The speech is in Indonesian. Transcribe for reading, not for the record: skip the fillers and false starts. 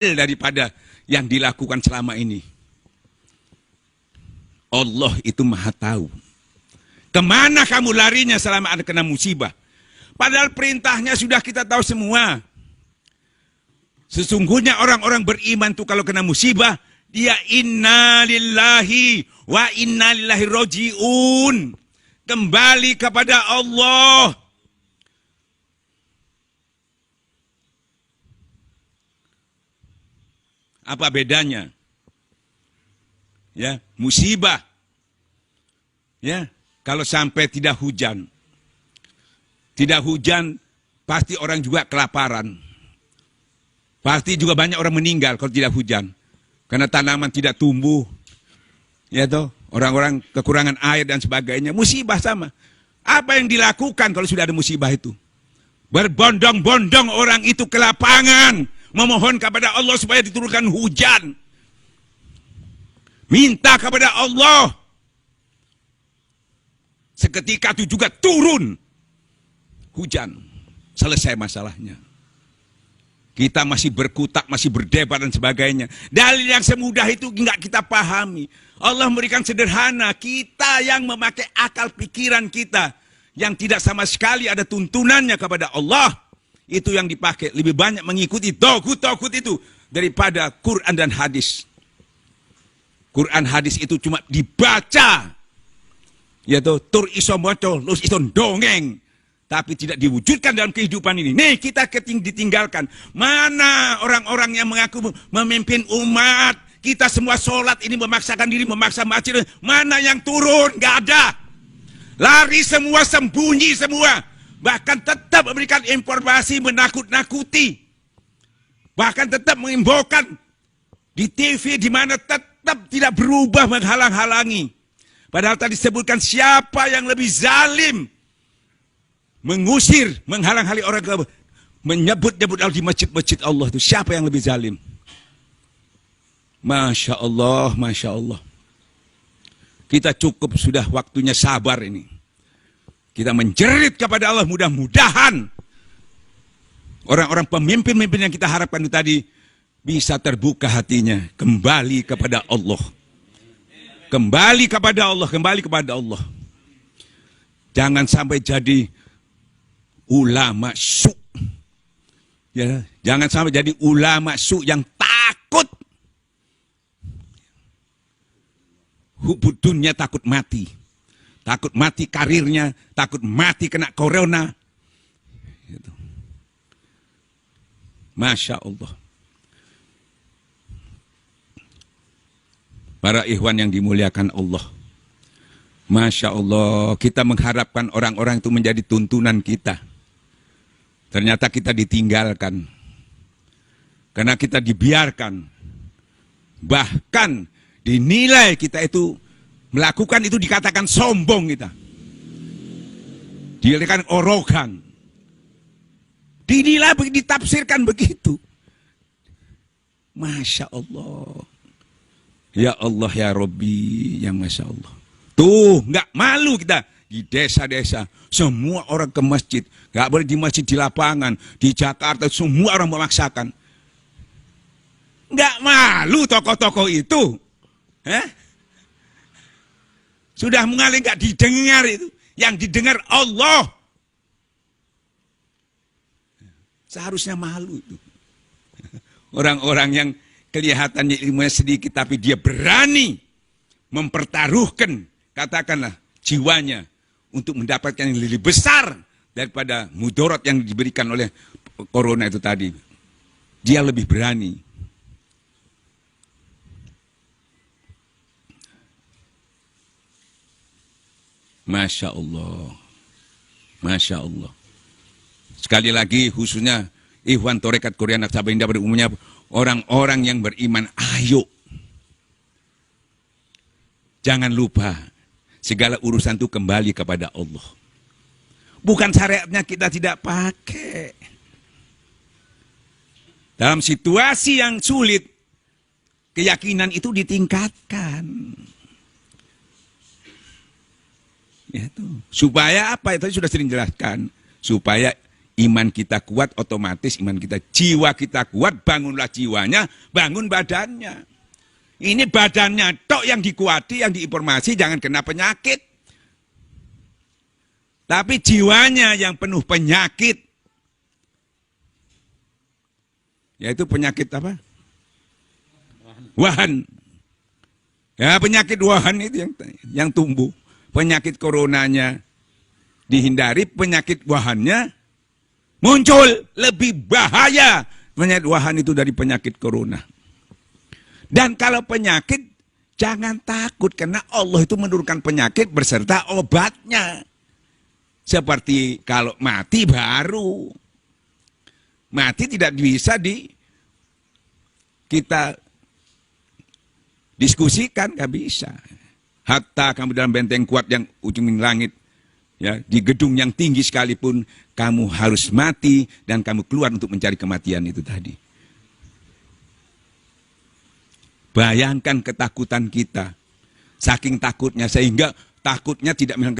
daripada yang dilakukan selama ini. Allah itu maha tahu. Kemana kamu larinya selama ada kena musibah? Padahal perintahnya sudah kita tahu semua. Sesungguhnya orang-orang beriman itu kalau kena musibah, dia inna lillahi wa inna ilaihi roji'un. Kembali kepada Allah. Apa bedanya? Ya, musibah. Ya, kalau sampai tidak hujan. Tidak hujan, pasti orang juga kelaparan. Pasti juga banyak orang meninggal kalau tidak hujan. Karena tanaman tidak tumbuh. Ya toh, orang-orang kekurangan air dan sebagainya. Musibah sama. Apa yang dilakukan kalau sudah ada musibah itu? Berbondong-bondong orang itu ke lapangan. Memohon kepada Allah supaya diturunkan hujan. Minta kepada Allah. Seketika itu juga turun hujan. Selesai masalahnya. Kita masih berkutak, masih berdebat dan sebagainya. Dalil yang semudah itu enggak kita pahami. Allah memberikan sederhana. Kita yang memakai akal pikiran kita. Yang tidak sama sekali ada tuntunannya kepada Allah. Itu yang dipakai. Lebih banyak mengikuti togut-togut itu. Daripada Quran dan hadis. Quran hadis itu cuma dibaca. Yaitu tur iso moco, lus iso dongeng. Tapi tidak diwujudkan dalam kehidupan ini. Nih kita ditinggalkan. Mana orang-orang yang mengaku memimpin umat. Kita semua sholat ini memaksakan diri, memaksa masjid. Mana yang turun? Gak ada. Lari semua, sembunyi semua. Bahkan tetap memberikan informasi menakut-nakuti. Bahkan tetap mengimbaukan di TV di mana tetap tidak berubah menghalang-halangi. Padahal tadi disebutkan siapa yang lebih zalim. Mengusir, menghalang-halangi orang ke menyebut-nyebut di masjid-masjid Allah itu. Siapa yang lebih zalim? Masya Allah, Masya Allah. Kita cukup sudah waktunya sabar ini. Kita menjerit kepada Allah, mudah-mudahan orang-orang pemimpin-pemimpin yang kita harapkan itu tadi bisa terbuka hatinya, kembali kepada Allah. Kembali kepada Allah, kembali kepada Allah. Jangan sampai jadi ulama su. Ya, jangan sampai jadi ulama su yang takut. Dunia takut mati. Takut mati karirnya, takut mati kena corona. Gitu. Masya Allah. Para ikhwan yang dimuliakan Allah. Masya Allah, kita mengharapkan orang-orang itu menjadi tuntunan kita. Ternyata kita ditinggalkan. Karena kita dibiarkan. Bahkan dinilai kita itu melakukan itu dikatakan sombong kita. Dikatakan arogan. Dinilai, ditafsirkan begitu. Masya Allah. Ya Allah ya Rabbi, ya Masya Allah. Tuh, nggak malu kita di desa-desa. Semua orang ke masjid. Nggak boleh di masjid di lapangan. Di Jakarta semua orang memaksakan. Nggak malu tokoh-tokoh itu. Sudah mengalir nggak didengar itu. Yang didengar Allah. Seharusnya malu itu. Orang-orang yang kelihatannya ilmunya sedikit, tapi dia berani mempertaruhkan, katakanlah, jiwanya untuk mendapatkan yang lebih besar daripada mudarat yang diberikan oleh corona itu tadi. Dia lebih berani. Masya Allah. Masya Allah. Sekali lagi khususnya Ikhwan Torekat Korea Naksabendi pada umumnya orang-orang yang beriman, ayo. Jangan lupa, segala urusan itu kembali kepada Allah. Bukan syariatnya kita tidak pakai. Dalam situasi yang sulit, keyakinan itu ditingkatkan. Ya, supaya apa? Itu sudah sering jelaskan. Supaya Iman kita kuat, otomatis iman kita. Jiwa kita kuat, bangunlah jiwanya, bangun badannya. Ini badannya tok yang dikuati, yang diinformasi, jangan kena penyakit. Tapi jiwanya yang penuh penyakit. Yaitu penyakit apa? Wahan. Ya, penyakit wahan itu yang tumbuh. Penyakit coronanya dihindari, penyakit wahannya muncul. Lebih bahaya penyakit wahan itu dari penyakit corona. Dan kalau penyakit, jangan takut. Karena Allah itu menurunkan penyakit berserta obatnya. Seperti kalau mati baru. Mati tidak bisa kita diskusikan, gak bisa. Hatta kamu dalam benteng kuat yang ujung langit, ya, di gedung yang tinggi sekalipun, kamu harus mati dan kamu keluar untuk mencari kematian itu tadi. Bayangkan ketakutan kita, saking takutnya sehingga takutnya tidak